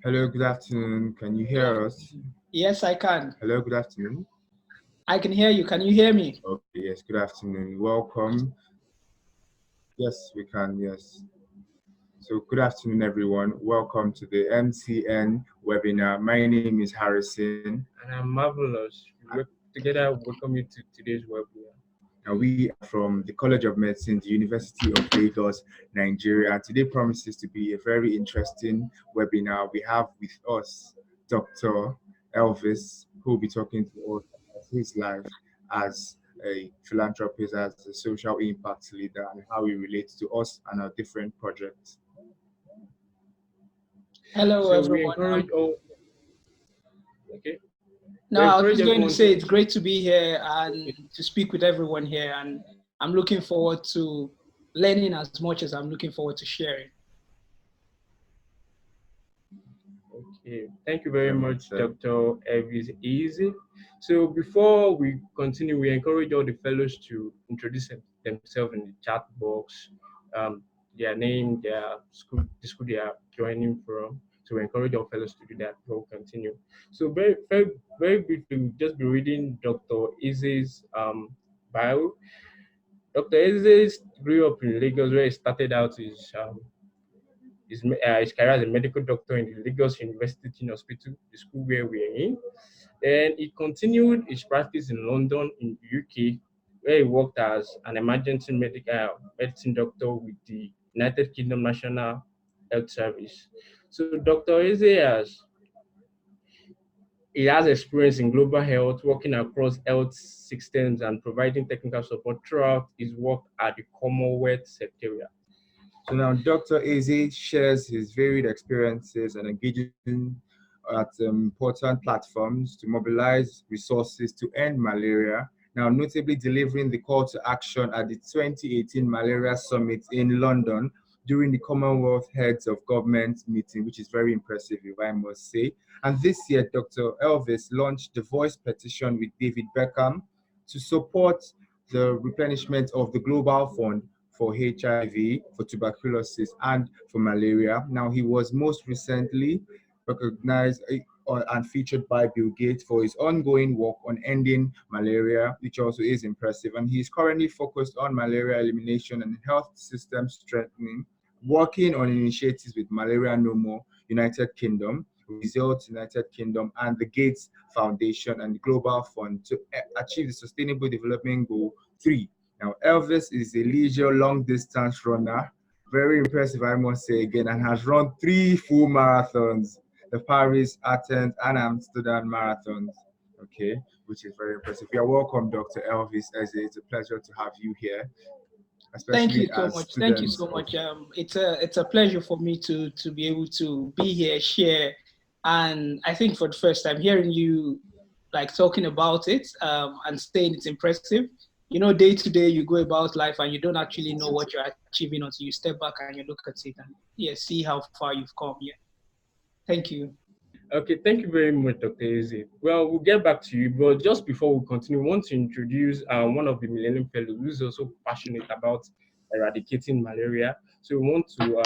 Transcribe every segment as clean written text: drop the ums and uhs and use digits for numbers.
Hello, good afternoon. Can you hear us? Yes, I can. Hello, good afternoon. I can hear you. Can you hear me? Okay, yes, good afternoon. Welcome. Yes, we can, yes. So, good afternoon, everyone. Welcome to the MCN webinar. My name is Harrison. And I'm Marvelous. Together, welcome you to today's webinar. And we are from the College of Medicine, the University of Lagos, Nigeria. And today promises to be a very interesting webinar. We have with us Dr. Elvis, who will be talking to us about his life as a philanthropist, as a social impact leader, and how he relates to us and our different projects. Hello, So everyone. we encourage all. Okay. No, I was just going to say it's great to be here and to speak with everyone here, and I'm looking forward to learning as much as I'm looking forward to sharing. Okay, thank you very much, Dr. Elvis Eze. So before we continue, we encourage all the fellows to introduce themselves in the chat box, their name, their school, the school they are joining from. So we encourage our fellows to do that before we continue. So very briefly, we'll just be reading Dr. Eze's bio. Dr. Eze grew up in Lagos, where he started out his career as a medical doctor in the Lagos University Teaching Hospital, the school where we are in. Then he continued his practice in London, in the UK, where he worked as an emergency medicine doctor with the United Kingdom National Health Service. So Dr. Eze has experience in global health, working across health systems and providing technical support throughout his work at the Commonwealth Secretariat. So now Dr. Eze shares his varied experiences and engaging at important platforms to mobilize resources to end malaria, now notably delivering the call to action at the 2018 Malaria Summit in London during the Commonwealth Heads of Government meeting, which is very impressive, if I must say. And this year, Dr. Elvis launched the Voice Petition with David Beckham to support the replenishment of the Global Fund for HIV, for tuberculosis, and for malaria. Now, he was most recently recognized and featured by Bill Gates for his ongoing work on ending malaria, which also is impressive. And he's currently focused on malaria elimination and health system strengthening, working on initiatives with Malaria No More United Kingdom, Results United Kingdom, and the Gates Foundation and the Global Fund to achieve the Sustainable Development Goal 3. Now, Elvis is a leisure long-distance runner, very impressive, I must say again, and has run 3 full marathons, the Paris, Athens, and Amsterdam marathons, okay, which is very impressive. You're welcome, Dr. Elvis Eze. It's a pleasure to have you here. Thank you so much. Thank you so much. It's a pleasure for me to be able to be here, share, and I think for the first time hearing you like talking about it and saying it's impressive. You know, day to day you go about life and you don't actually know what you're achieving until you step back and you look at it and see how far you've come. Yeah. Thank you. Okay, thank you very much, Dr. Eze. Well, we'll get back to you, but just before we continue, we want to introduce one of the Millennium Fellows who's also passionate about eradicating malaria. So we want to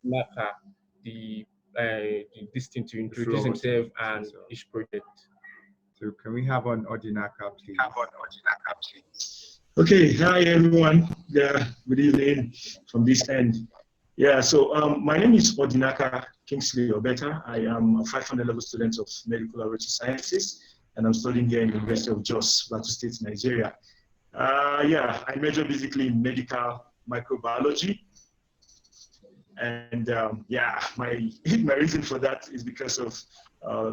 Naka, this thing to introduce himself and his project. So can we have on Odinaka, please? Okay, hi everyone. Yeah, good evening from this end. Yeah, so my name is Odinaka Kingsley Obeta. I am a 500 level student of Medical Laboratory Sciences, and I'm studying here in the University of Jos, Plateau State, Nigeria. Yeah, I major basically in medical microbiology. And yeah, my reason for that is because of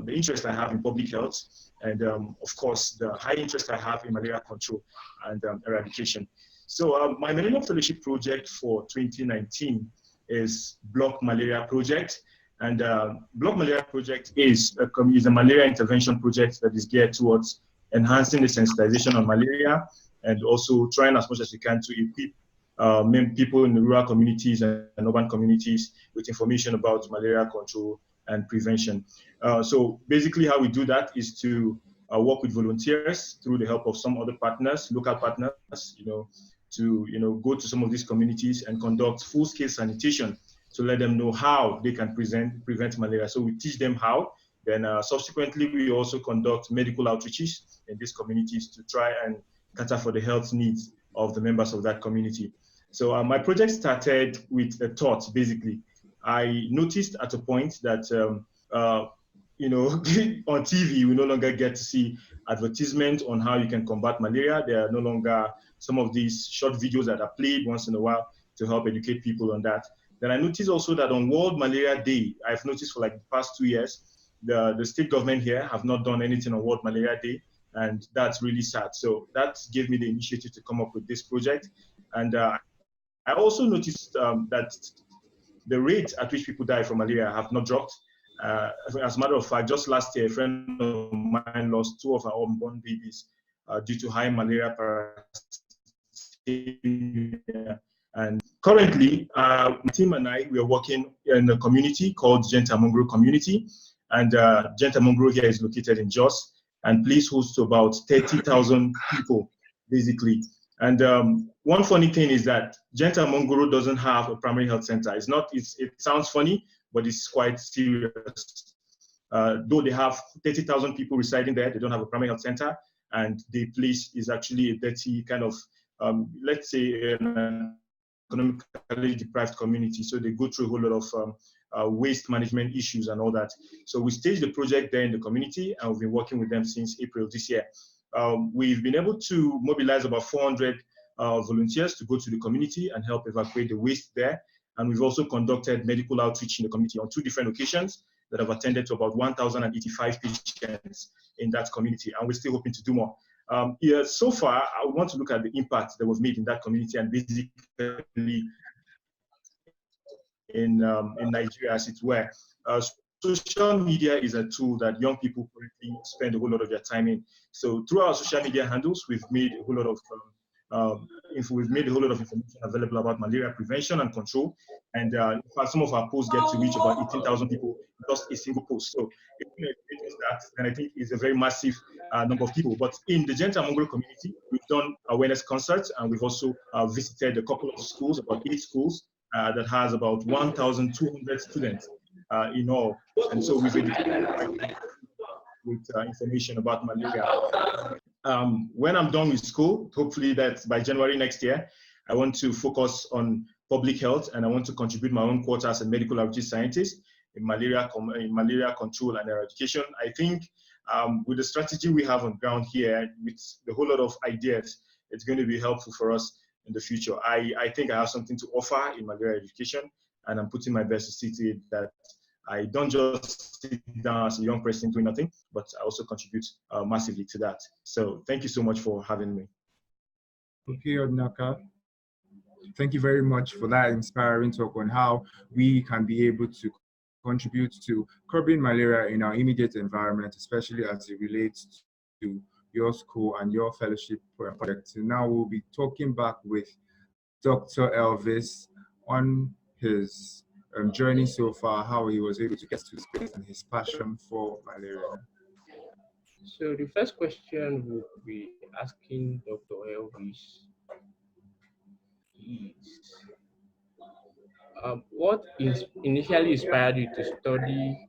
the interest I have in public health, and of course, the high interest I have in malaria control and eradication. So my Millennium Fellowship project for 2019 is Block Malaria Project. And Block Malaria Project is a malaria intervention project that is geared towards enhancing the sensitization on malaria and also trying as much as we can to equip people in the rural communities and urban communities with information about malaria control and prevention. So basically how we do that is to work with volunteers through the help of some other partners, local partners, to go to some of these communities and conduct full-scale sanitation to let them know how they can prevent malaria. So we teach them how. Then subsequently, we also conduct medical outreaches in these communities to try and cater for the health needs of the members of that community. So my project started with a thought, basically. I noticed at a point that, you know, on TV, we no longer get to see advertisement on how you can combat malaria. There are no longer some of these short videos that are played once in a while to help educate people on that. Then I noticed also that on World Malaria Day, I've noticed for like the past 2 years, the state government here have not done anything on World Malaria Day, and that's really sad. So that gave me the initiative to come up with this project. And I also noticed that the rate at which people die from malaria have not dropped. As a matter of fact, just last year, a friend of mine lost 2 of her unborn babies due to high malaria parasitemia. And currently, my team and I, we are working in a community called Gentamongro Community. And Gentamongro here is located in Jos and plays host to about 30,000 people, basically. And one funny thing is that Gentamongro doesn't have a primary health center. It sounds funny, but it's quite serious. Though they have 30,000 people residing there, they don't have a primary health center. And the place is actually a dirty kind of, let's say, an economically deprived community. So they go through a whole lot of waste management issues and all that. So we staged the project there in the community, and we've been working with them since April this year. We've been able to mobilize about 400 volunteers to go to the community and help evacuate the waste there. And we've also conducted medical outreach in the community on 2 different occasions that have attended to about 1,085 patients in that community. And we're still hoping to do more. Yeah, so far, I want to look at the impact that was made in that community and basically in Nigeria, as it were. Social media is a tool that young people currently spend a whole lot of their time in. So through our social media handles, we've made a whole lot of information available about malaria prevention and control. And in fact, some of our posts get to reach about 18,000 people just a single post. So and I think it's a very massive number of people. But in the Gentamongro community, we've done awareness concerts, and we've also visited a couple of schools, about 8 schools, that has about 1,200 students in all. And so we've educated with information about malaria. When I'm done with school, hopefully that's by January next year, I want to focus on public health, and I want to contribute my own quota as a medical outreach scientist in malaria control and eradication. I think with the strategy we have on ground here, with a whole lot of ideas, it's going to be helpful for us in the future. I think I have something to offer in malaria education, and I'm putting my best to see to it that I don't just sit down as a young person doing nothing, but I also contribute massively to that. So thank you so much for having me. Okay, Odnaka. Thank you very much for that inspiring talk on how we can be able to contribute to curbing malaria in our immediate environment, especially as it relates to your school and your fellowship project. So now we'll be talking back with Dr. Elvis on his journey so far, how he was able to get to space and his passion for malaria. So the first question we'll be asking Dr. Elvis is, what initially inspired you to study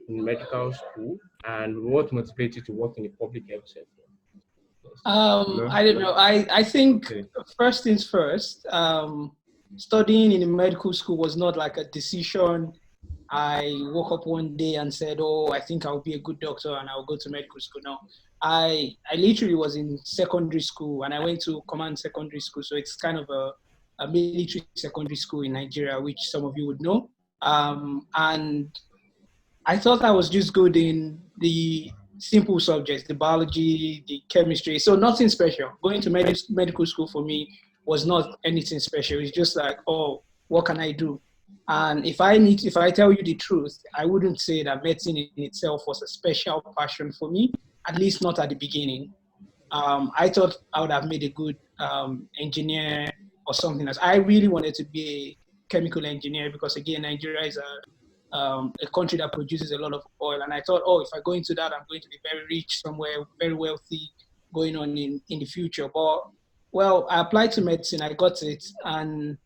in medical school, and what motivated you to work in the public health sector? I don't know. I think first things first, studying in a medical school was not like a decision. I woke up one day and said, oh, I think I'll be a good doctor and I'll go to medical school. No, I literally was in secondary school, and I went to Command Secondary School. So it's kind of a military secondary school in Nigeria, which some of you would know. And I thought I was just good in the simple subjects, the biology, the chemistry. So nothing special. Going to medical school for me was not anything special. It's just like, oh, what can I do? And if I tell you the truth, I wouldn't say that medicine in itself was a special passion for me, at least not at the beginning. I thought I would have made a good engineer or something else. I really wanted to be a chemical engineer because, again, Nigeria is a country that produces a lot of oil. And I thought, oh, if I go into that, I'm going to be very rich somewhere, very wealthy going on in the future. But, well, I applied to medicine, I got it. And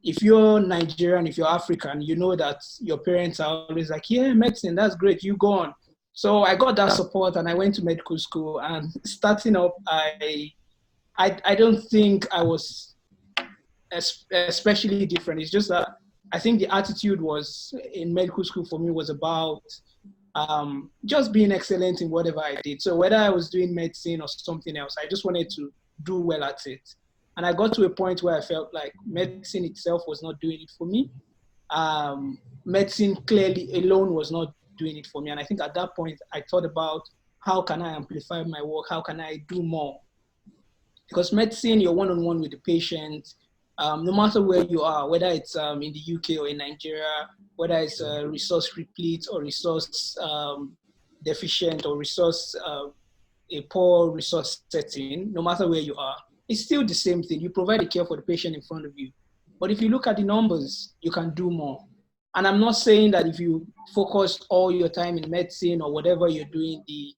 if you're Nigerian, if you're African, you know that your parents are always like, yeah, medicine, that's great, you go on. So I got that support and I went to medical school, and starting up, I don't think I was especially different. It's just that I think the attitude was in medical school for me was about just being excellent in whatever I did. So whether I was doing medicine or something else, I just wanted to do well at it. And I got to a point where I felt like medicine itself was not doing it for me. Medicine clearly alone was not doing it for me. And I think at that point, I thought about how can I amplify my work? How can I do more? Because medicine, you're one-on-one with the patient. No matter where you are, whether it's in the UK or in Nigeria, whether it's resource replete or resource deficient or resource a poor resource setting, no matter where you are, it's still the same thing. You provide the care for the patient in front of you. But if you look at the numbers, you can do more. And I'm not saying that if you focus all your time in medicine or whatever you're doing, the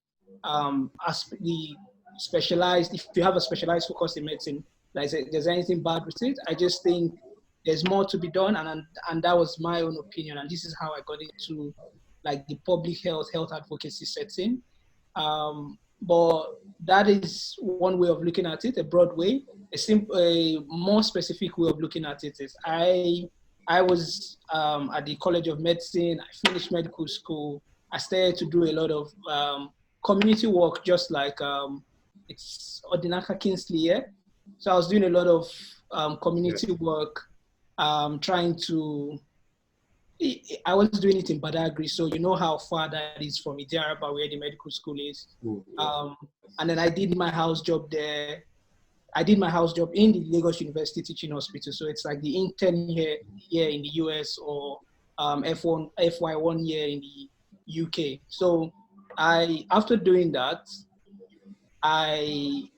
specialized, if you have a specialized focus in medicine, like there's anything bad with it. I just think there's more to be done, and that was my own opinion. And this is how I got into like the public health advocacy setting. But that is one way of looking at it, a broad way. A more specific way of looking at it is I was at the College of Medicine. I finished medical school. I started to do a lot of community work, just like it's Odinaka Kingsley here. So I was doing a lot of community work, trying to. I was doing it in Badagry, so you know how far that is from Idiaraba, where the medical school is. And then I did my house job there. I did my house job in the Lagos University Teaching Hospital, so it's like the intern year in the US or FY1 year in the UK. So after doing that,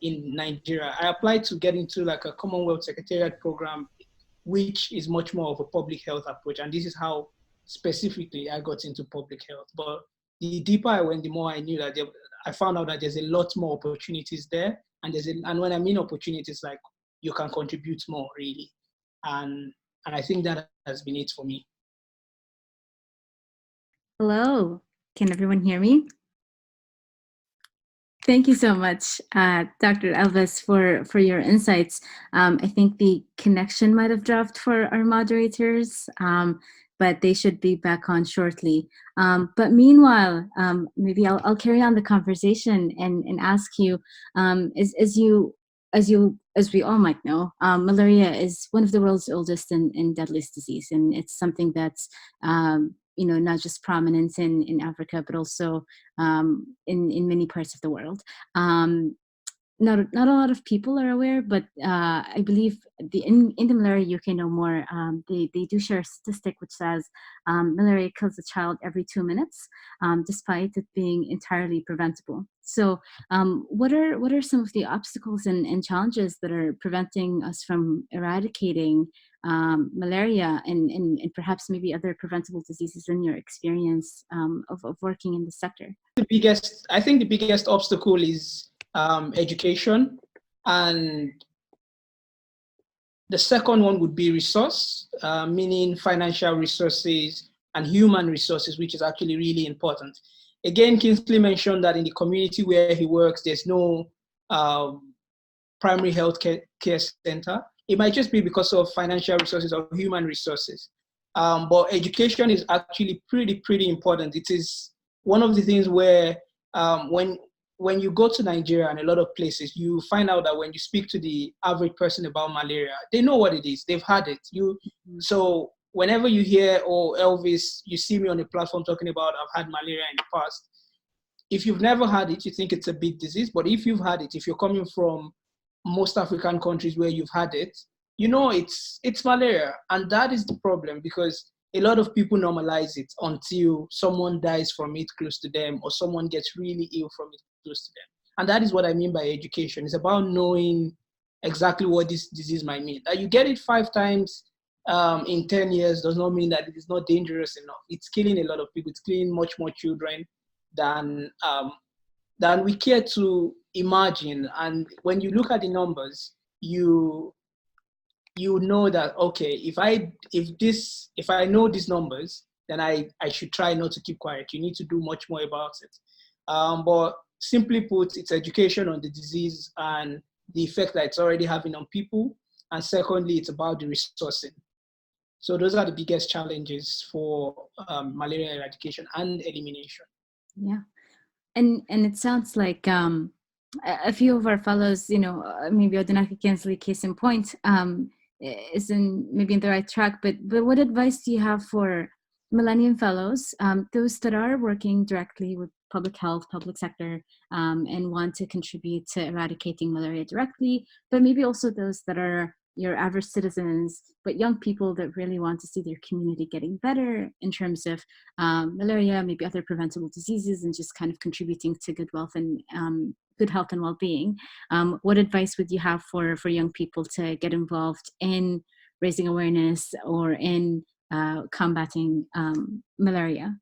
in Nigeria, I applied to get into like a Commonwealth Secretariat program, which is much more of a public health approach. And this is how specifically I got into public health. But the deeper I went, the more I knew that I found out that there's a lot more opportunities there. And when I mean opportunities, like you can contribute more really. And I think that has been it for me. Hello, can everyone hear me? Thank you so much, Dr. Elvis, for your insights. I think the connection might have dropped for our moderators, but they should be back on shortly. But meanwhile, maybe I'll carry on the conversation and ask you, as we all might know, malaria is one of the world's oldest and deadliest disease, and it's something that's not just prominent in Africa, but also in many parts of the world. Not a lot of people are aware, but I believe in the Malaria UK No More, they do share a statistic which says malaria kills a child every 2 minutes, despite it being entirely preventable. So what are some of the obstacles and challenges that are preventing us from eradicating malaria and perhaps maybe other preventable diseases in your experience of working in the sector? I think the biggest obstacle is education, and the second one would be resource, meaning financial resources and human resources, which is actually really important. Again, Kingsley mentioned that in the community where he works, there's no primary health care center. It might just be because of financial resources or human resources. But education is actually pretty important. It is one of the things where when you go to Nigeria and a lot of places, you find out that when you speak to the average person about malaria, they know what it is. They've had it. So whenever you hear, oh, Elvis, you see me on a platform talking about I've had malaria in the past. If you've never had it, you think it's a big disease. But if you've had it, if you're coming from most African countries where you've had it, you know it's malaria. And that is the problem, because a lot of people normalize it until someone dies from it close to them or someone gets really ill from it close to them. And that is what I mean by education. It's about knowing exactly what this disease might mean. That you get it 5 times in 10 years does not mean that it is not dangerous enough. It's killing a lot of people. It's killing much more children than we care to imagine. And when you look at the numbers, you you know that, okay, if I know these numbers, then I should try not to keep quiet. You need to do much more about it. But simply put, it's education on the disease and the effect that it's already having on people. And secondly, it's about the resourcing. So those are the biggest challenges for malaria eradication and elimination. Yeah, and it sounds like a few of our fellows, maybe Odinaka Kensley, case in point, is maybe in the right track. But what advice do you have for Millennium Fellows, those that are working directly with public health, public sector, and want to contribute to eradicating malaria directly, but maybe also those that are your average citizens, but young people that really want to see their community getting better in terms of malaria, maybe other preventable diseases, and just kind of contributing to good wealth and good health and well-being. What advice would you have for young people to get involved in raising awareness or in combating malaria?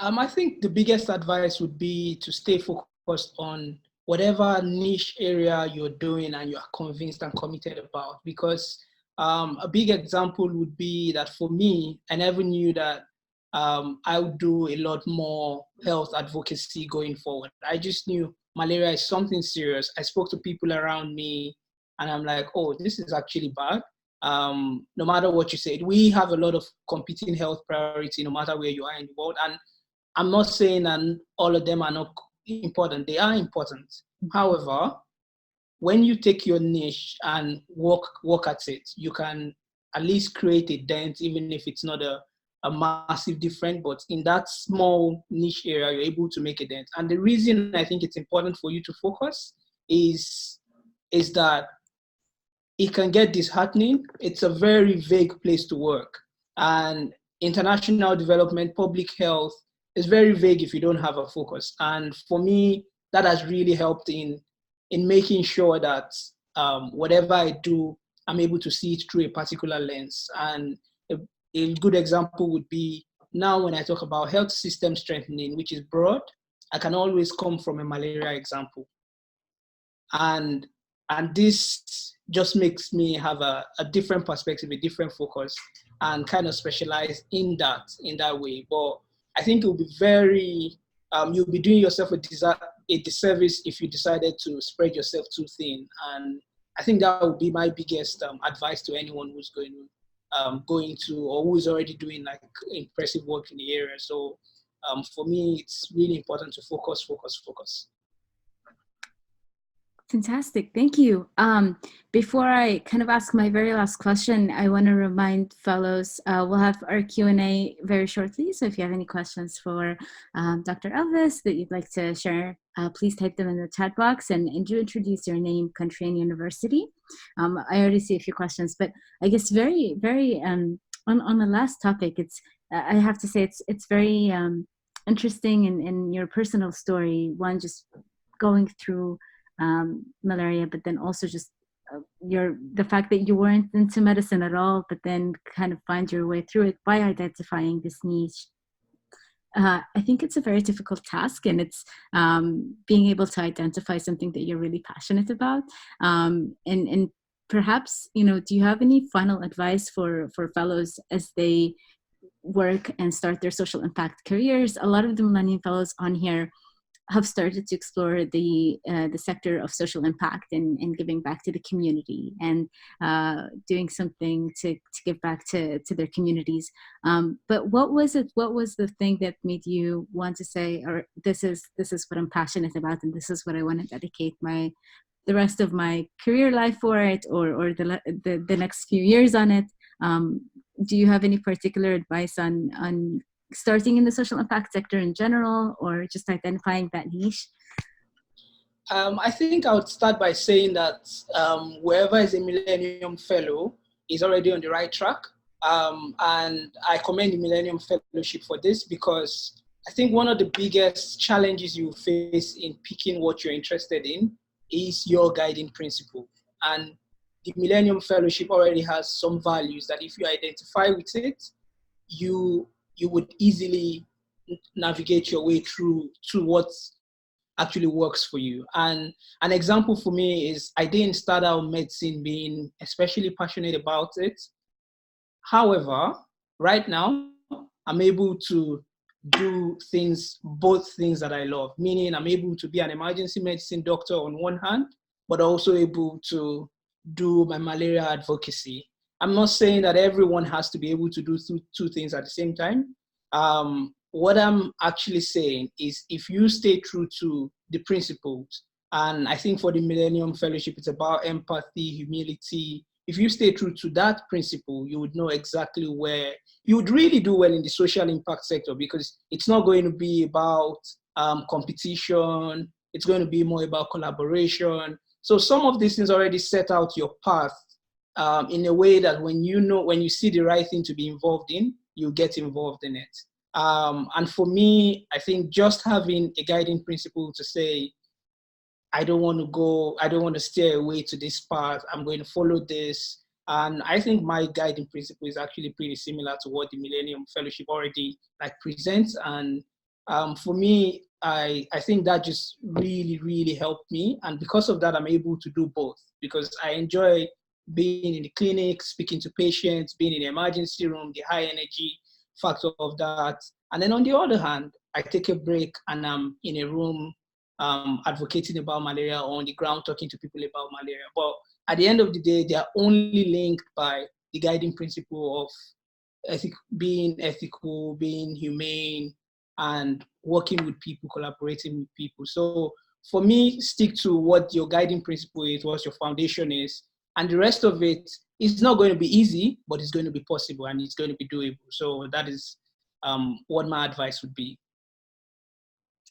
I think the biggest advice would be to stay focused on whatever niche area you're doing and you are convinced and committed about. Because a big example would be that for me, I never knew that I would do a lot more health advocacy going forward. I just knew malaria is something serious. I spoke to people around me and I'm like, oh, this is actually bad. No matter what you said, we have a lot of competing health priority no matter where you are in the world. And I'm not saying that all of them are not important. They are important. However, when you take your niche and work at it, you can at least create a dent, even if it's not a massive difference, but in that small niche area, you're able to make a dent. And the reason I think it's important for you to focus is that it can get disheartening. It's a very vague place to work. And international development, public health is very vague if you don't have a focus. And for me, that has really helped in making sure that whatever I do, I'm able to see it through a particular lens. And a good example would be now when I talk about health system strengthening, which is broad, I can always come from a malaria example. And this just makes me have a different perspective, a different focus, and kind of specialize in that way. But I think it will be very, you'll be doing yourself a disservice if you decided to spread yourself too thin. And I think that would be my biggest advice to anyone who's going to or who is already doing like impressive work in the area. So for me, it's really important to focus. Fantastic, thank you. Before I kind of ask my very last question, I want to remind fellows, we'll have our Q&A very shortly. So if you have any questions for Dr. Elvis that you'd like to share, please type them in the chat box and do introduce your name, country, and university. I already see a few questions, but I guess very, very, on the last topic, I have to say it's very interesting in your personal story, one just going through malaria, but then also just the fact that you weren't into medicine at all, but then kind of find your way through it by identifying this niche. I think it's a very difficult task, and it's being able to identify something that you're really passionate about. And perhaps, do you have any final advice for fellows as they work and start their social impact careers? A lot of the Millennium Fellows on here have started to explore the sector of social impact and giving back to the community and doing something to give back to their communities. But what was the thing that made you want to say, or this is what I'm passionate about, and this is what I want to dedicate the rest of my career life for it, or the next few years on it? Do you have any particular advice on starting in the social impact sector in general, or just identifying that niche? I think I would start by saying that whoever is a Millennium Fellow is already on the right track. And I commend the Millennium Fellowship for this, because I think one of the biggest challenges you face in picking what you're interested in is your guiding principle. And the Millennium Fellowship already has some values that if you identify with it, you would easily navigate your way through what actually works for you. And an example for me is I didn't start out medicine being especially passionate about it. However, right now, I'm able to do both things that I love, meaning I'm able to be an emergency medicine doctor on one hand, but also able to do my malaria advocacy. I'm not saying that everyone has to be able to do two things at the same time. What I'm actually saying is if you stay true to the principles, and I think for the Millennium Fellowship, it's about empathy, humility. If you stay true to that principle, you would know exactly where you would really do well in the social impact sector, because it's not going to be about competition. It's going to be more about collaboration. So some of these things already set out your path in a way that when you see the right thing to be involved in, you get involved in it. And for me, I think just having a guiding principle to say, I don't want to steer away to this path, I'm going to follow this. And I think my guiding principle is actually pretty similar to what the Millennium Fellowship already presents. And for me, I think that just really, really helped me. And because of that, I'm able to do both, because I enjoy being in the clinic, speaking to patients, being in the emergency room, the high energy factor of that. And then on the other hand, I take a break and I'm in a room advocating about malaria, or on the ground talking to people about malaria. But at the end of the day, they are only linked by the guiding principle of being ethical, being humane, and working with people, collaborating with people. So for me, stick to what your guiding principle is, what your foundation is, and the rest of it is not going to be easy, but it's going to be possible and it's going to be doable. So that is what my advice would be.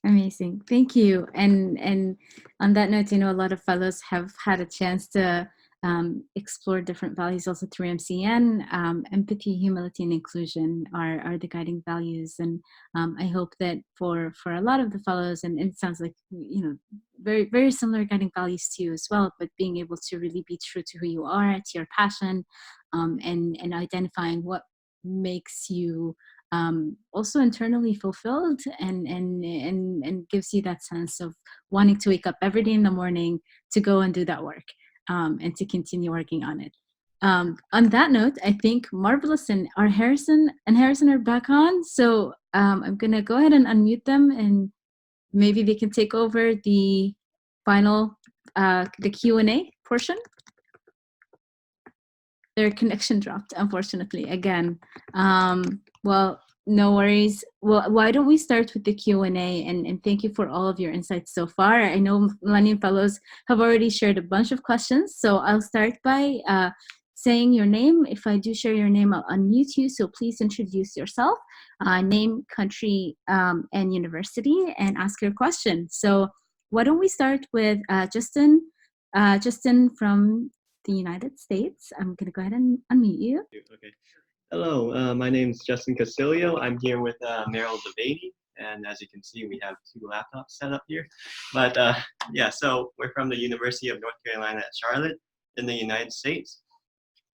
Amazing. Thank you. And on that note, a lot of fellows have had a chance to explore different values also through MCN. Empathy, humility, and inclusion are the guiding values. And I hope that for a lot of the fellows, and it sounds like, very, very similar guiding values to you as well, but being able to really be true to who you are, to your passion, and identifying what makes you also internally fulfilled and gives you that sense of wanting to wake up every day in the morning to go and do that work and to continue working on it. On that note, I think Marvelous and Harrison are back on. So I'm going to go ahead and unmute them, and maybe they can take over the final, the Q&A portion. Their connection dropped, unfortunately, again. Well, no worries. Well, why don't we start with the Q&A, and thank you for all of your insights so far. I know Millennium Fellows have already shared a bunch of questions, so I'll start by saying your name. If I do share your name, I'll unmute you, so please introduce yourself, name, country, and university, and ask your question. So why don't we start with Justin from the United States. I'm going to go ahead and unmute you. Okay. Hello, my name is Justin Castillo. I'm here with Meryl, and as you can see, we have 2 laptops set up here. But yeah, so we're from the University of North Carolina at Charlotte in the United States.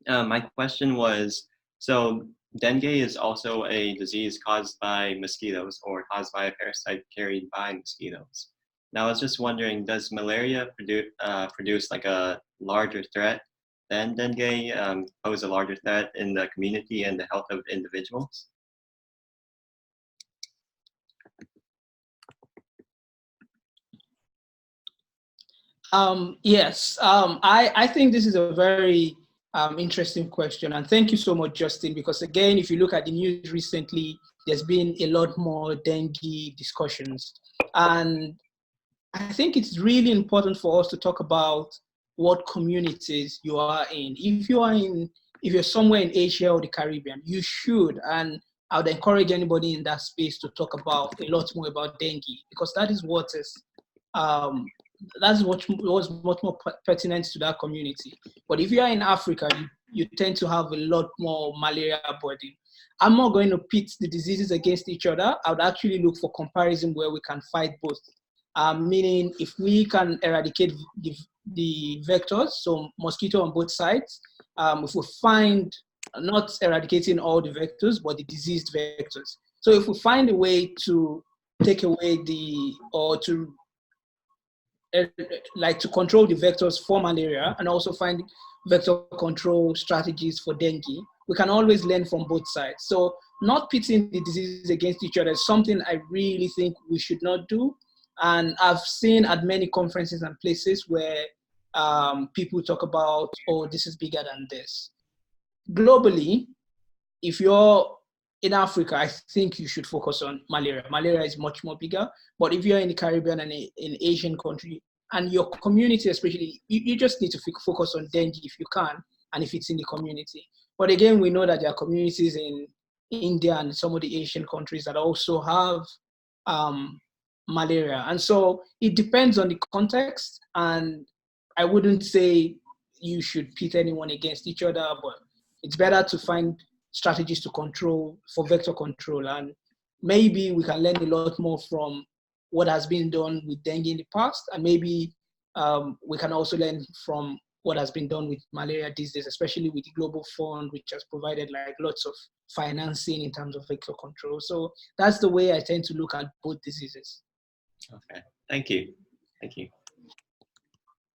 My question was, so dengue is also a disease caused by mosquitoes, or caused by a parasite carried by mosquitoes. Now, I was just wondering, does malaria produce like a larger threat than dengue, pose a larger threat in the community and the health of individuals? Yes, I think this is a very interesting question, and thank you so much, Justin, because again, if you look at the news recently, there's been a lot more dengue discussions, and I think it's really important for us to talk about what communities you are in. If you're somewhere in Asia or the Caribbean, you should, and I would encourage anybody in that space to talk about a lot more about dengue, because that is what is that's what was much more pertinent to that community. But if you are in Africa, you tend to have a lot more malaria burden. I'm not going to pit the diseases against each other. I would actually look for comparison where we can fight both. Meaning, if we can eradicate the vectors, so mosquito on both sides, if we find not eradicating all the vectors, but the diseased vectors. So if we find a way to take away or to like to control the vectors for malaria and also find vector control strategies for dengue, we can always learn from both sides. So not pitting the diseases against each other is something I really think we should not do. And I've seen at many conferences and places where people talk about, oh, this is bigger than this. Globally, if you're in Africa, I think you should focus on malaria. Malaria is much more bigger. But if you're in the Caribbean and in Asian country, and your community especially, you just need to focus on dengue if you can, and if it's in the community. But again, we know that there are communities in India and some of the Asian countries that also have malaria. And so it depends on the context. And I wouldn't say you should pit anyone against each other, but it's better to find strategies to control, for vector control. And maybe we can learn a lot more from what has been done with dengue in the past. And maybe we can also learn from what has been done with malaria these days, especially with the Global Fund, which has provided like lots of financing in terms of vector control. So that's the way I tend to look at both diseases. Okay, thank you. Thank you.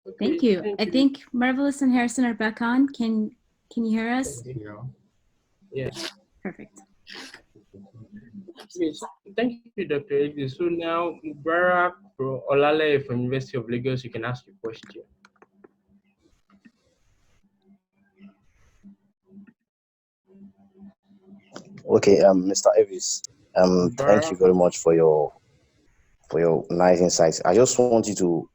Okay, thank you. I think Marvelous and Harrison are back on. Can you hear us? Yes. Perfect. Yes. Thank you, Dr. Eze. So now, Mubarak Olale from University of Lagos, you can ask your question. Okay, Mr. Elvis, thank you very much for your nice insights. I just want you to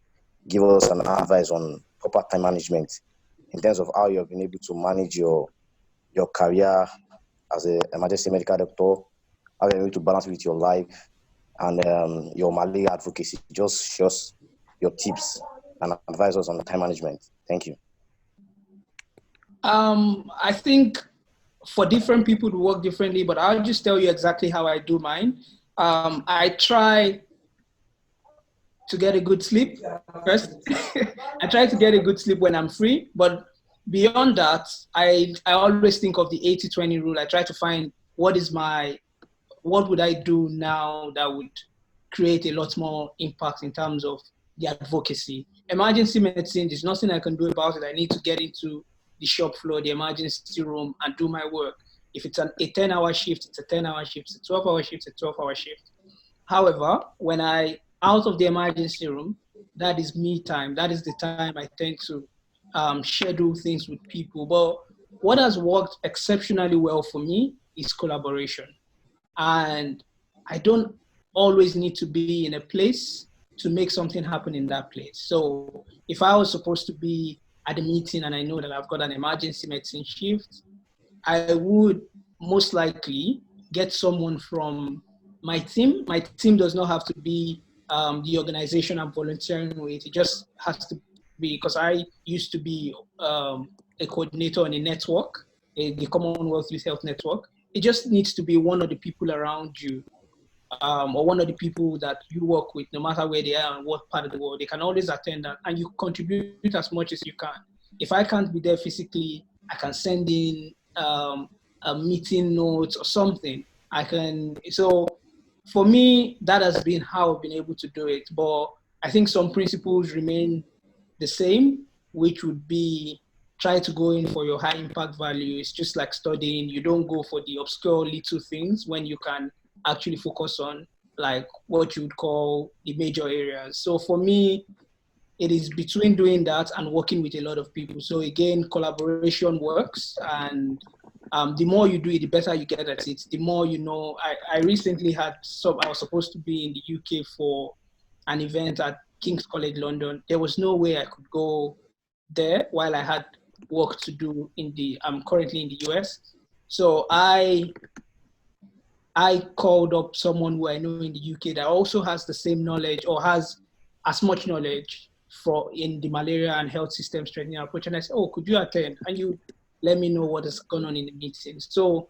give us an advice on proper time management in terms of how you have been able to manage your career as an emergency medical doctor, how you're able to balance with your life and your malaria advocacy. Just your tips and advise us on time management. Thank you. I think for different people to work differently, but I'll just tell you exactly how I do mine. I try to get a good sleep first. I try to get a good sleep when I'm free, but beyond that, I always think of the 80-20 rule. I try to find what would I do now that would create a lot more impact in terms of the advocacy. Emergency medicine, there's nothing I can do about it. I need to get into the shop floor, the emergency room, and do my work. If it's a 10-hour shift, it's a 10-hour shift. It's a 12-hour shift, it's a 12-hour shift. However, when I out of the emergency room, that is me time. That is the time I tend to schedule things with people. But what has worked exceptionally well for me is collaboration. And I don't always need to be in a place to make something happen in that place. So if I was supposed to be at a meeting and I know that I've got an emergency medicine shift, I would most likely get someone from my team. My team does not have to be the organization I'm volunteering with. It just has to be, because I used to be a coordinator on a network, the Commonwealth Youth Health Network. It just needs to be one of the people around you, or one of the people that you work with, no matter where they are and what part of the world. They can always attend that, and you contribute as much as you can. If I can't be there physically, I can send in a meeting notes or something. So for me, that has been how I've been able to do it. But I think some principles remain the same, which would be try to go in for your high impact value. It's just like studying. You don't go for the obscure little things when you can actually focus on like what you would call the major areas. So for me, it is between doing that and working with a lot of people. So again, collaboration works, and the more you do it, the better you get at it. The more you know. I recently I was supposed to be in the UK for an event at King's College London. There was no way I could go there while I had work to do I'm currently in the US. So I called up someone who I know in the UK that also has the same knowledge or has as much knowledge in the malaria and health system strengthening approach. And I said, oh, could you attend? And you let me know what is going on in the meeting. So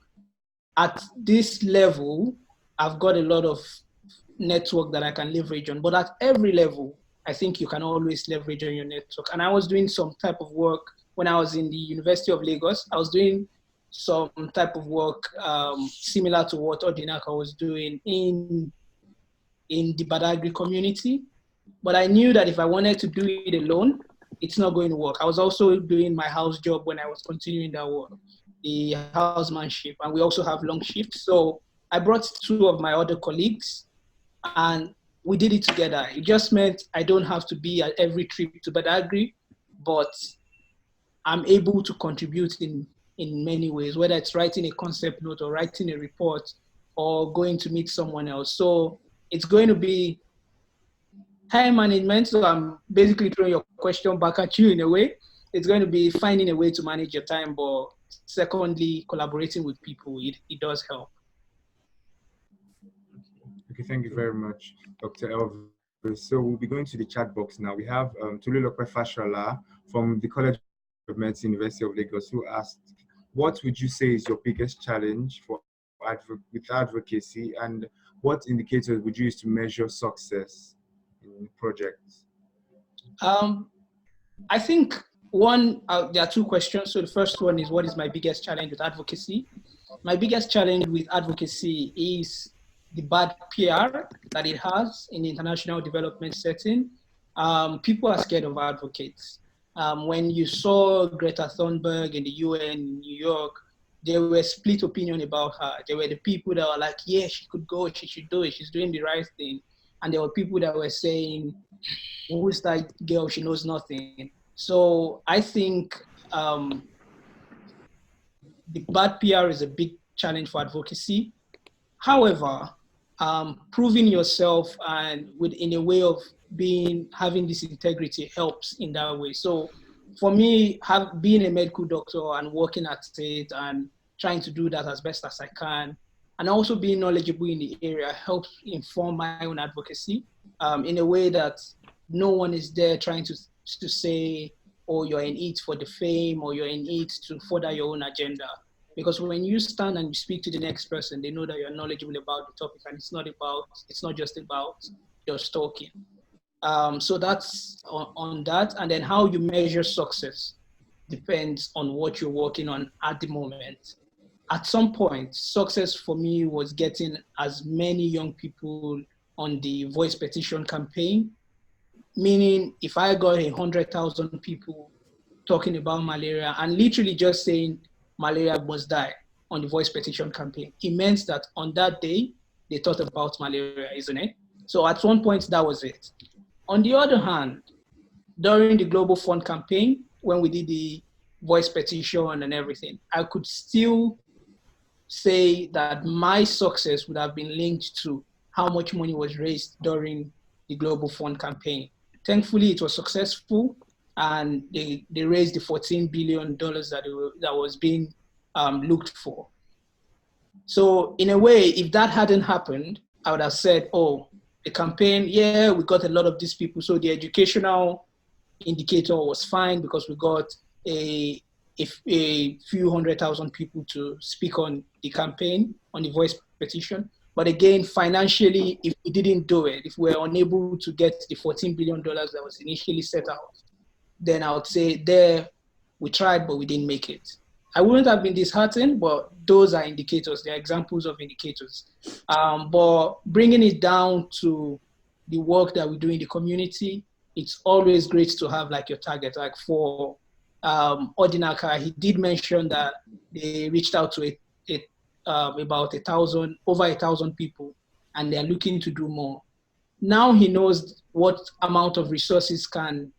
at this level, I've got a lot of network that I can leverage on. But at every level, I think you can always leverage on your network. And I was doing some type of work when I was in the University of Lagos. I was doing some type of work similar to what Odinaka was doing in the Badagry community. But I knew that if I wanted to do it alone, it's not going to work. I was also doing my house job when I was continuing that work, the housemanship, and we also have long shifts. So I brought two of my other colleagues and we did it together. It just meant I don't have to be at every trip to Badagry, but I'm able to contribute in many ways, whether it's writing a concept note or writing a report or going to meet someone else. So it's going to be time management. So I'm basically throwing your question back at you in a way. It's going to be finding a way to manage your time, but secondly, collaborating with people, it does help. Okay, thank you very much, Dr. Elvis. So we'll be going to the chat box now. We have Tolulope Fashola from the College of Medicine, University of Lagos, who asked, what would you say is your biggest challenge with advocacy, and what indicators would you use to measure success in projects? I think there are two questions. So the first one is, what is my biggest challenge with advocacy? My biggest challenge with advocacy is the bad PR that it has in the international development setting. People are scared of advocates. When you saw Greta Thunberg in the UN in New York, there were split opinion about her. There were the people that were like, yeah, she could go, she should do it, she's doing the right thing. And there were people that were saying, who is that girl? She knows nothing. So I think the bad PR is a big challenge for advocacy. However, proving yourself and in a way of having this integrity helps in that way. So for me, being a medical doctor and working at it and trying to do that as best as I can, and also being knowledgeable in the area helps inform my own advocacy in a way that no one is there trying to say, oh, you're in it for the fame or you're in it to further your own agenda. Because when you stand and you speak to the next person, they know that you're knowledgeable about the topic, and it's not just about just talking. So that's on that. And then how you measure success depends on what you're working on at the moment. At some point, success for me was getting as many young people on the voice petition campaign, meaning if I got 100,000 people talking about malaria and literally just saying malaria must die on the voice petition campaign, it meant that on that day, they thought about malaria, isn't it? So at one point, that was it. On the other hand, during the Global Fund campaign, when we did the voice petition and everything, I could still say that my success would have been linked to how much money was raised during the Global Fund campaign. Thankfully, it was successful, and they raised the $14 billion that was being looked for. So in a way, if that hadn't happened, I would have said, oh, the campaign, yeah, we got a lot of these people. So the educational indicator was fine because we got a few 100,000 people to speak on the campaign, on the voice petition. But again, financially, if we didn't do it, if we're unable to get the $14 billion that was initially set out, then I would say there we tried, but we didn't make it. I wouldn't have been disheartened, but those are indicators. They're examples of indicators. But bringing it down to the work that we do in the community, it's always great to have like your target. Like for Odinaka, he did mention that they reached out to about over 1,000 people, and they're looking to do more. Now he knows what amount of resources can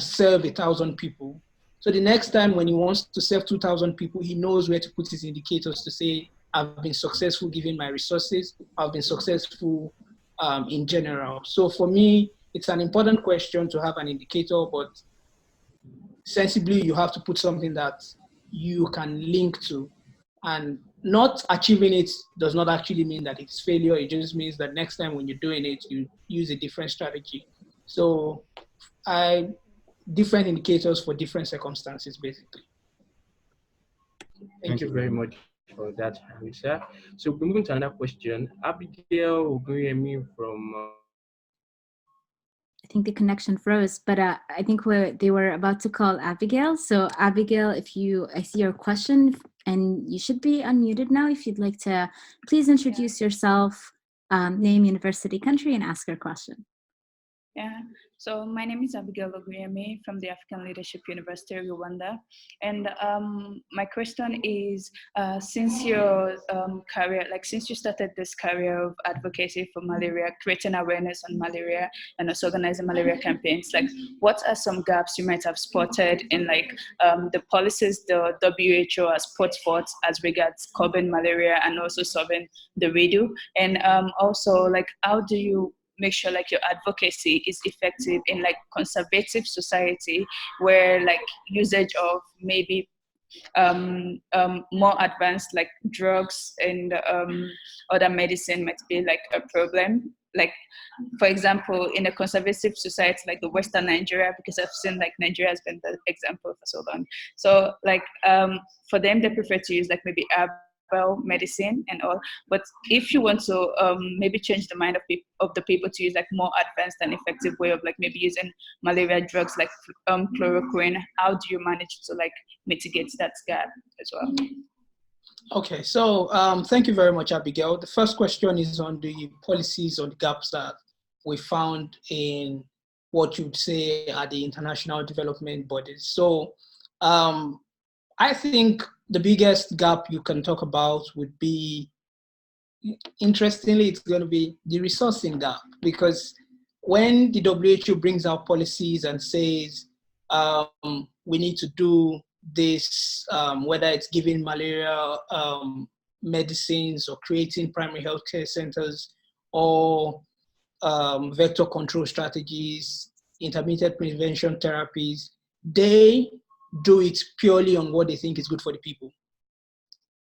serve 1,000 people. So the next time when he wants to serve 2,000 people, he knows where to put his indicators to say, I've been successful given my resources, I've been successful in general. So for me, it's an important question to have an indicator, but sensibly, you have to put something that you can link to. And not achieving it does not actually mean that it's failure. It just means that next time when you're doing it, you use a different strategy. So different indicators for different circumstances, basically. Thank you very much for that answer. So we're moving to another question. Abigail Oguyemi from... I think the connection froze, but I think they were about to call Abigail. So Abigail, I see your question, and you should be unmuted now. If you'd like to, please introduce yourself, name, university, country, and ask your question. Yeah, so my name is Abigail from the African Leadership University of Rwanda. And my question is, since your career, like since you started this career of advocacy for malaria, creating awareness on malaria and also organizing malaria campaigns, like what are some gaps you might have spotted in like the policies the WHO has put forth as regards curbing malaria and also solving the riddle? And also like, how do you make sure like your advocacy is effective in like conservative society where like usage of maybe more advanced like drugs and other medicine might be like a problem? Like, for example, in a conservative society like the Western Nigeria, because I've seen like Nigeria has been the example for so long. So like for them, they prefer to use like maybe herbal medicine and all. But if you want to maybe change the mind of the people to use like more advanced and effective way of like maybe using malaria drugs like chloroquine, how do you manage to like mitigate that gap as well? Okay, so thank you very much, Abigail. The first question is on the policies or the gaps that we found in what you'd say are the international development bodies. So I think the biggest gap you can talk about would be, interestingly, it's going to be the resourcing gap, because when the WHO brings out policies and says we need to do this, whether it's giving malaria medicines or creating primary healthcare centers or vector control strategies, intermittent prevention therapies, they do it purely on what they think is good for the people.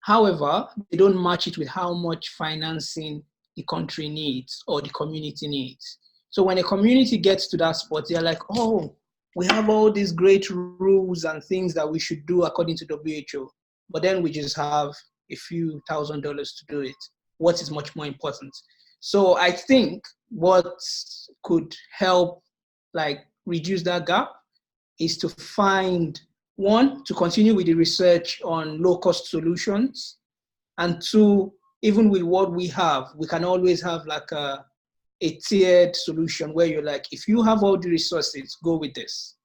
However, they don't match it with how much financing the country needs or the community needs. So when a community gets to that spot, they're like, oh, we have all these great rules and things that we should do according to WHO, but then we just have a few $1,000 to do it. What is much more important? So I think what could help like reduce that gap is to find, one, to continue with the research on low-cost solutions, and two, even with what we have, we can always have like a tiered solution where you're like, if you have all the resources, go with this.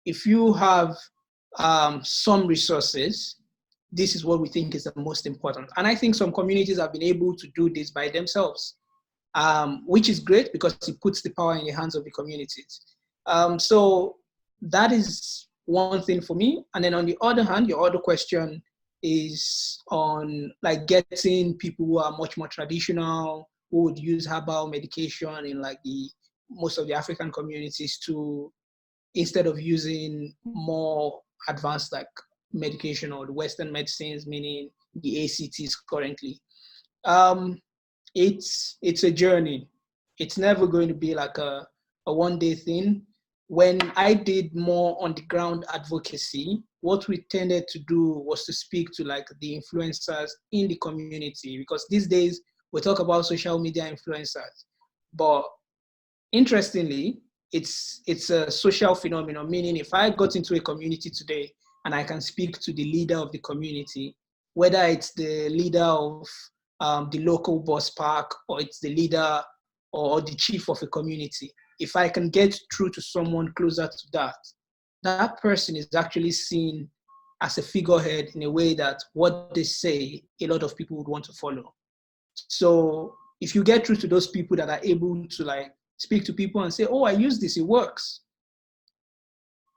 If you have some resources, this is what we think is the most important. And I think some communities have been able to do this by themselves, which is great because it puts the power in the hands of the communities. So that is one thing for me. And then on the other hand, your other question is on like getting people who are much more traditional, who would use herbal medication in like most of the African communities to, instead of using more advanced like medication or the Western medicines, meaning the ACTs currently. It's a journey. It's never going to be like a one-day thing. When I did more on the ground advocacy, what we tended to do was to speak to like the influencers in the community, because these days we talk about social media influencers, but interestingly, it's a social phenomenon, meaning if I got into a community today and I can speak to the leader of the community, whether it's the leader of the local bus park or it's the leader or the chief of a community, if I can get through to someone closer to that, that person is actually seen as a figurehead in a way that what they say, a lot of people would want to follow. So if you get through to those people that are able to like speak to people and say, oh, I use this, it works,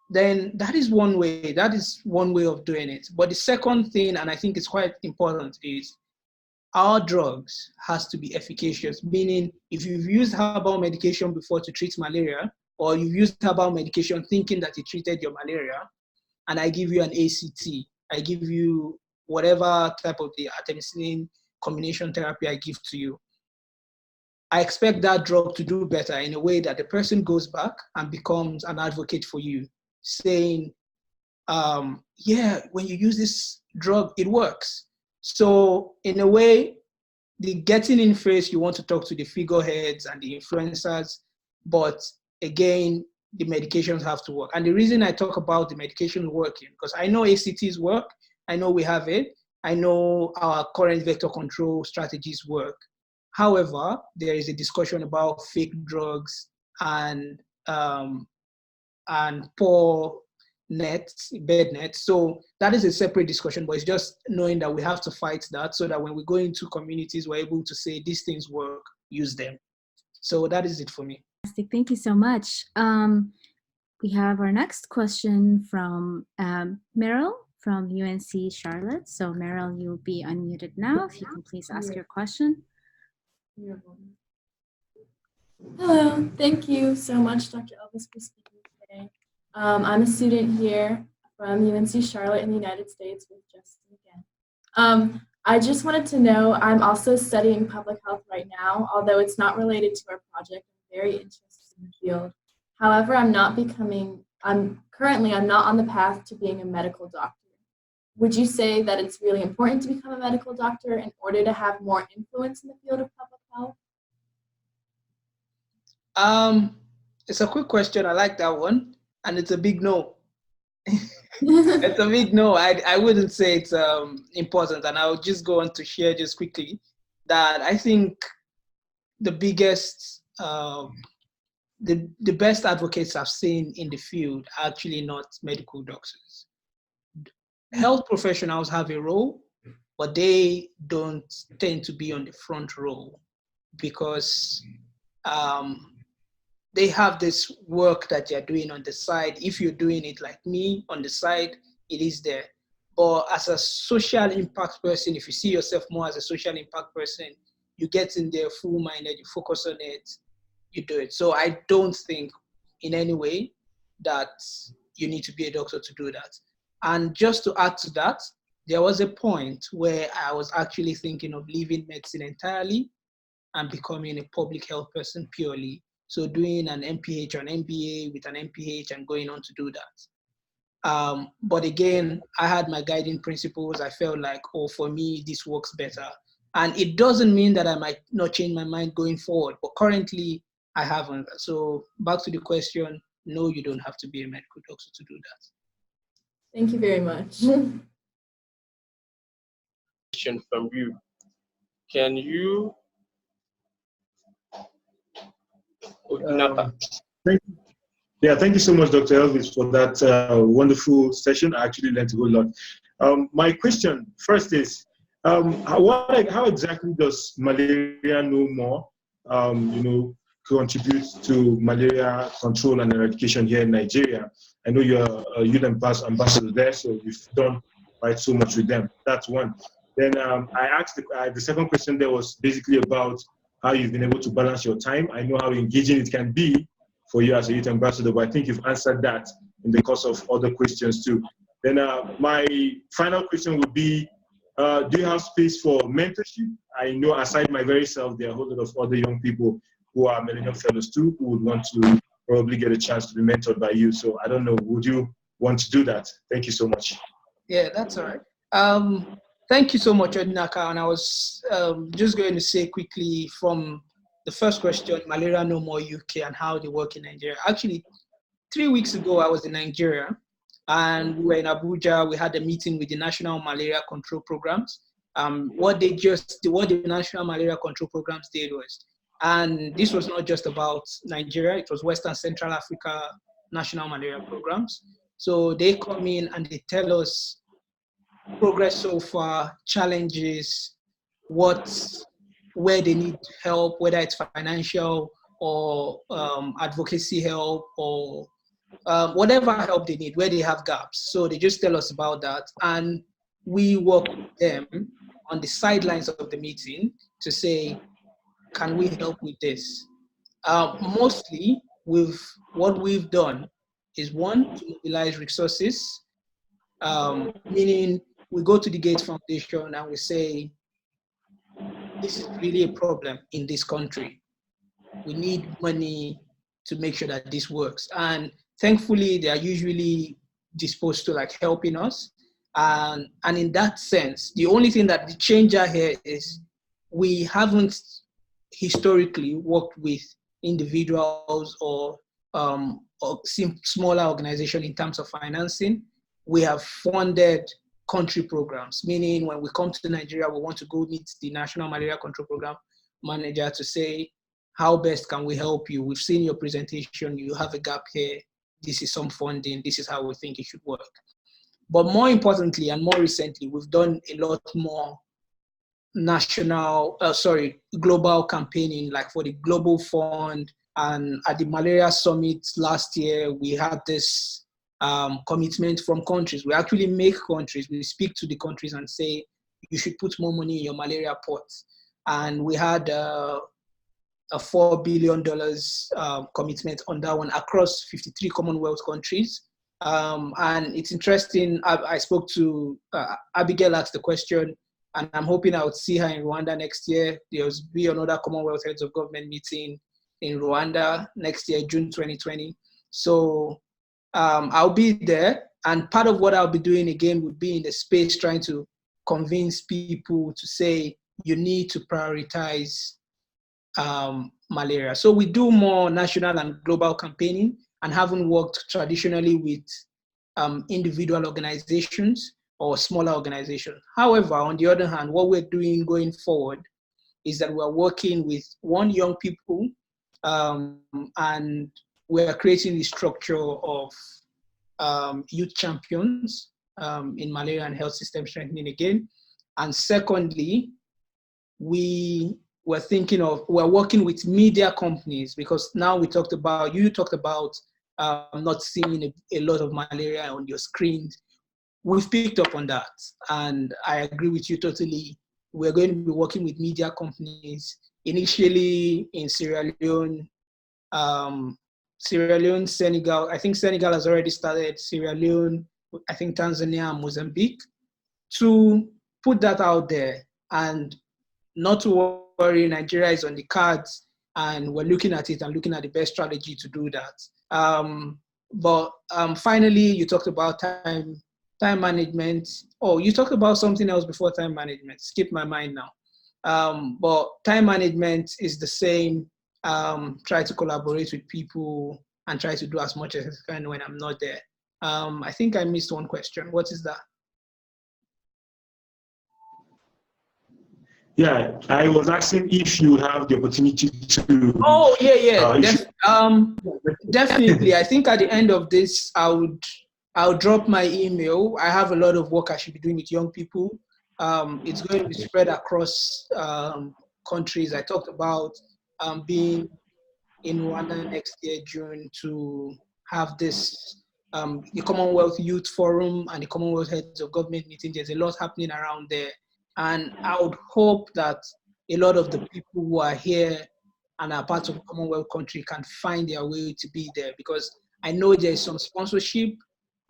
then that is one way. That is one way of doing it. But the second thing, and I think it's quite important, is our drugs has to be efficacious, meaning if you've used herbal medication before to treat malaria, or you've used herbal medication thinking that it treated your malaria, and I give you an ACT, I give you whatever type of the artemisinin combination therapy I give to you, I expect that drug to do better in a way that the person goes back and becomes an advocate for you, saying, yeah, when you use this drug, it works. So in a way, the getting in phase, you want to talk to the figureheads and the influencers, but again, the medications have to work. And the reason I talk about the medication working, because I know ACTs work, I know we have it, I know our current vector control strategies work. However, there is a discussion about fake drugs and poor bed nets. So that is a separate discussion, but it's just knowing that we have to fight that so that when we go into communities, we're able to say these things work, use them. So that is it for me. Thank you so much. We have our next question from Meryl from UNC Charlotte. So Meryl, you'll be unmuted now. If you can please ask your question. Hello, thank you so much, Dr. Elvis, for speaking today. I'm a student here from UNC Charlotte in the United States with Justin again. I just wanted to know, I'm also studying public health right now, although it's not related to our project. I'm very interested in the field. However, I'm not on the path to being a medical doctor. Would you say that it's really important to become a medical doctor in order to have more influence in the field of public health? It's a quick question. I like that one. And it's a big no. It's a big no. I wouldn't say it's important. And I'll just go on to share just quickly that I think the biggest, the best advocates I've seen in the field are actually not medical doctors. Health professionals have a role, but they don't tend to be on the front row because they have this work that you're doing on the side. If you're doing it like me on the side, it is there. But as a social impact person, if you see yourself more as a social impact person, you get in there full-minded, you focus on it, you do it. So I don't think in any way that you need to be a doctor to do that. And just to add to that, there was a point where I was actually thinking of leaving medicine entirely and becoming a public health person purely. So doing an MPH or an MBA with an MPH and going on to do that. But again, I had my guiding principles. I felt like, oh, for me, this works better. And it doesn't mean that I might not change my mind going forward, but currently I haven't. So back to the question, no, you don't have to be a medical doctor to do that. Thank you very much. Question from you. Can you Thank you so much, Dr. Elvis, for that wonderful session. I actually learned a whole lot. My question first is, how exactly does Malaria No More, contribute to malaria control and eradication here in Nigeria? I know you're a youth ambassador there, so you've done quite so much with them. That's one. Then I asked the second question there was basically about how you've been able to balance your time. I know how engaging it can be for you as a youth ambassador, but I think you've answered that in the course of other questions too. Then my final question would be, do you have space for mentorship? I know aside my very self, there are a whole lot of other young people who are Millennium Fellows too, who would want to probably get a chance to be mentored by you. So I don't know, would you want to do that? Thank you so much. Yeah, that's all right. Thank you so much, Odinaka. And I was just going to say quickly from the first question, Malaria No More UK and how they work in Nigeria. Actually, 3 weeks ago, I was in Nigeria and we were in Abuja. We had a meeting with the National Malaria Control Programs. What the National Malaria Control Programs did was, and this was not just about Nigeria, it was Western Central Africa National Malaria Programs. So they come in and they tell us progress so far, challenges, where they need help, whether it's financial or advocacy help or whatever help they need, where they have gaps. So they just tell us about that. And we work with them on the sidelines of the meeting to say, can we help with this? Mostly, what we've done is one, to mobilize resources, meaning we go to the Gates Foundation and we say, this is really a problem in this country. We need money to make sure that this works. And thankfully, they are usually disposed to like helping us. And in that sense, the only thing that the changer here is we haven't historically worked with individuals or smaller organizations in terms of financing. We have funded country programs, meaning when we come to Nigeria, we want to go meet the National Malaria Control Program manager to say, how best can we help you? We've seen your presentation, you have a gap here, this is some funding, this is how we think it should work. But more importantly and more recently, we've done a lot more global campaigning, like for the Global Fund. And at the Malaria Summit last year, we had this commitment from countries. We actually make countries, we speak to the countries and say, you should put more money in your malaria pot. And we had a $4 billion commitment on that one across 53 Commonwealth countries. And it's interesting, I spoke to, Abigail asked the question, and I'm hoping I would see her in Rwanda next year. There'll be another Commonwealth Heads of Government meeting in Rwanda next year, June 2020. So I'll be there. And part of what I'll be doing again would be in the space trying to convince people to say, you need to prioritize malaria. So we do more national and global campaigning and haven't worked traditionally with individual organizations or smaller organizations. However, on the other hand, what we're doing going forward is that we're working with young people and we're creating the structure of youth champions in malaria and health system strengthening again. And secondly, we're working with media companies, because now you talked about not seeing a lot of malaria on your screens. We've picked up on that, and I agree with you totally. We're going to be working with media companies initially in Sierra Leone, Senegal. I think Senegal has already started. Sierra Leone, I think Tanzania and Mozambique, to put that out there. And not to worry, Nigeria is on the cards, and we're looking at it and looking at the best strategy to do that. But finally, you talked about time management. Oh, you talked about something else before time management. Skip my mind now. But time management is the same. Try to collaborate with people and try to do as much as I can when I'm not there. I think I missed one question. What is that? Yeah, I was asking if you have the opportunity to. Oh, yeah. Definitely. I think at the end of this, I'll drop my email. I have a lot of work I should be doing with young people. It's going to be spread across countries. I talked about being in Rwanda next year, June, to have this, the Commonwealth Youth Forum and the Commonwealth Heads of Government meeting. There's a lot happening around there. And I would hope that a lot of the people who are here and are part of the Commonwealth country can find their way to be there, because I know there's some sponsorship,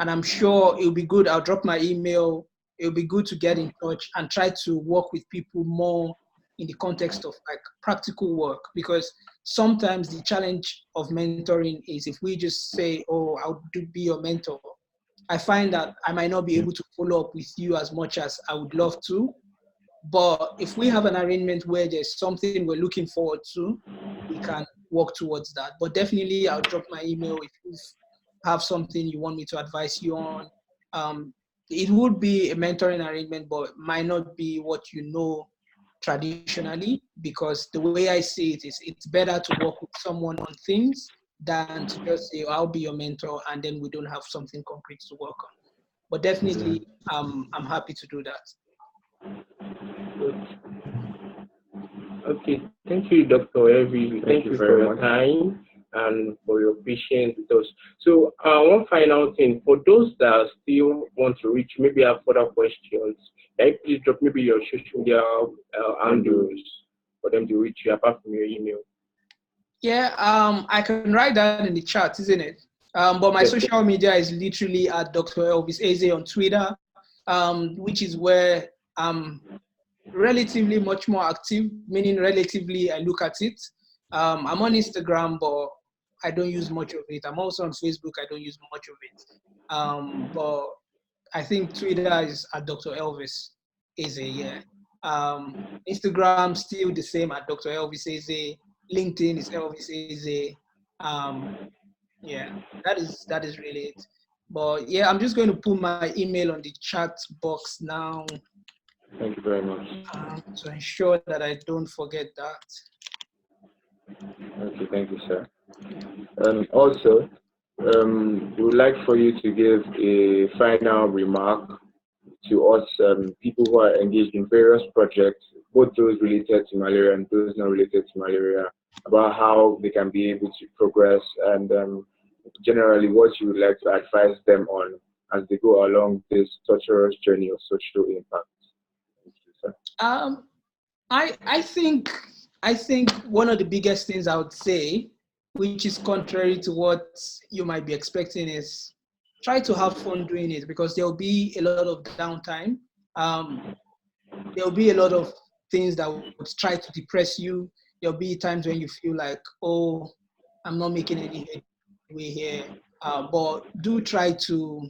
and I'm sure it'll be good. I'll drop my email. It'll be good to get in touch and try to work with people more in the context of like practical work, because sometimes the challenge of mentoring is if we just say, oh, I'll be your mentor, I find that I might not be able to follow up with you as much as I would love to. But if we have an arrangement where there's something we're looking forward to, we can work towards that. But definitely, I'll drop my email if you have something you want me to advise you on. It would be a mentoring arrangement, but it might not be what you know traditionally, because the way I see it is it's better to work with someone on things than to just say, I'll be your mentor, and then we don't have something concrete to work on. But definitely, I'm happy to do that. Okay, thank you, Dr. Evie. Thank you for your time and for your patience with us. So one final thing, for those that still want to reach, maybe have further questions, can you please drop maybe your social media handles for them to reach you apart from your email? Yeah, I can write that in the chat, isn't it? But my social media is literally at Dr. Elvis Eze on Twitter, which is where I'm relatively much more active, meaning relatively I look at it. I'm on Instagram, but I don't use much of it. I'm also on Facebook, I don't use much of it. But I think Twitter is at Dr. Elvis Eze, yeah. Instagram still the same at Dr. Elvis Eze. LinkedIn is Elvis Eze. Yeah, that is really it. But yeah, I'm just going to put my email on the chat box now. Thank you very much. To ensure that I don't forget that. Okay, thank you, sir. Also, we would like for you to give a final remark to us, people who are engaged in various projects, both those related to malaria and those not related to malaria, about how they can be able to progress and generally what you would like to advise them on as they go along this torturous journey of social impact. Thank you, sir. I think one of the biggest things I would say, which is contrary to what you might be expecting, is try to have fun doing it, because there will be a lot of downtime. There will be a lot of things that would try to depress you. There'll be times when you feel like, oh, I'm not making any headway here. But do try to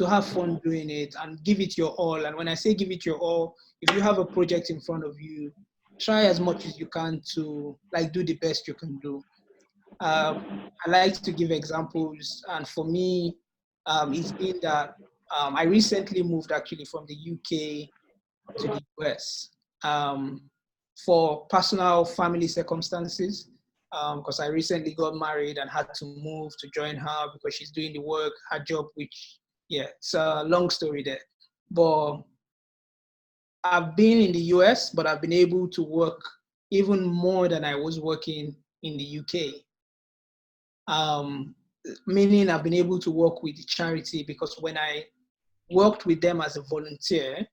have fun doing it and give it your all. And when I say give it your all, if you have a project in front of you, try as much as you can to do the best you can do. I like to give examples, and for me, it's been that I recently moved actually from the UK to the US for personal family circumstances, because I recently got married and had to move to join her because she's doing the work, her job, which, yeah, it's a long story there. But I've been in the US, but I've been able to work even more than I was working in the UK. Meaning I've been able to work with the charity, because when I worked with them as a volunteer,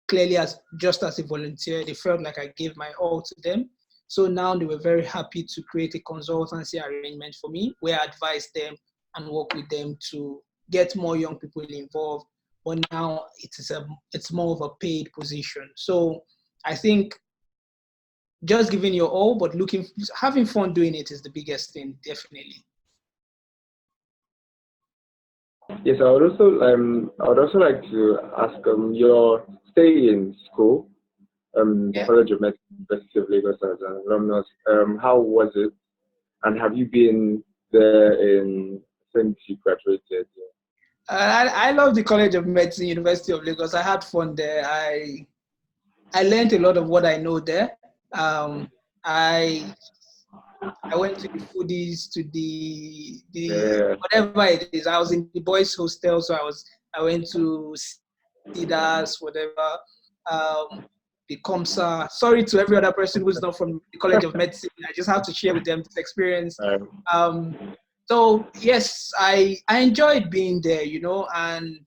clearly just as a volunteer, they felt like I gave my all to them. So now they were very happy to create a consultancy arrangement for me, where I advise them and work with them to get more young people involved. But now it's more of a paid position. So I think just giving your all, but having fun doing it is the biggest thing, definitely. Yes, I would also like to ask your stay in school, College of Medicine, University of Lagos as an alumnus. How was it, and have you been there since you graduated? I love the College of Medicine, University of Lagos. I had fun there. I learned a lot of what I know there. I went to the foodies, to the whatever it is. I was in the boys' hostel, so I went to Cedars, whatever. The COMSA. Sorry to every other person who's not from the College of Medicine. I just have to share with them this experience. So yes, I enjoyed being there, and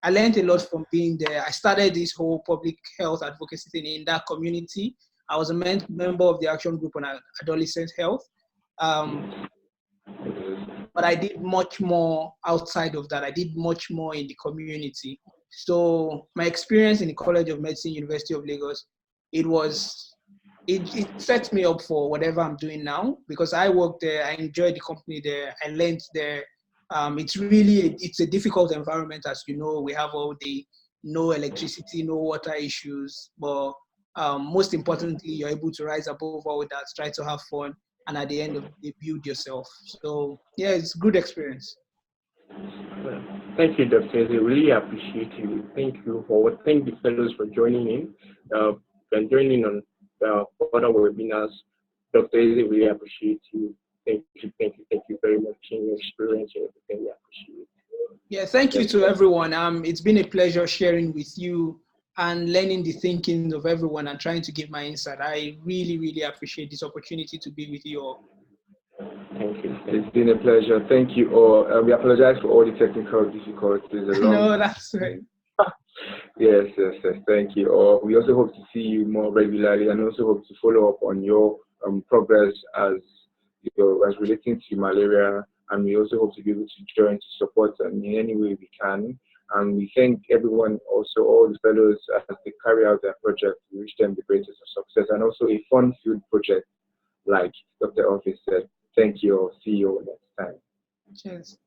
I learned a lot from being there. I started this whole public health advocacy thing in that community. I was a member of the action group on adolescent health. But I did much more outside of that. I did much more in the community. So my experience in the College of Medicine, University of Lagos, it sets me up for whatever I'm doing now, because I worked there, I enjoyed the company there, I learned there. It's a difficult environment, as you know. We have all the no electricity, no water issues, but most importantly, you're able to rise above all that, try to have fun, and at the end of the day, build yourself. So yeah, it's a good experience. Thank you, Dr. Eze. Really appreciate you. Thank the fellows for joining in and joining on other webinars. Dr. Eze, really appreciate you. Thank you very much in your experience and everything. We appreciate it. Yeah, thank you to everyone. It's been a pleasure sharing with you and learning the thinking of everyone and trying to give my insight. I really, really appreciate this opportunity to be with you all. Thank you. It's been a pleasure. Thank you all. We apologize for all the technical difficulties. No, that's right. Yes. Thank you all. We also hope to see you more regularly, and also hope to follow up on your progress as relating to malaria. And we also hope to be able to join to support in any way we can. And we thank everyone, also all the fellows, as they carry out their project. We wish them the greatest of success, and also a fun-filled project, like Dr. Elvis said. Thank you all. See you all next time. Cheers.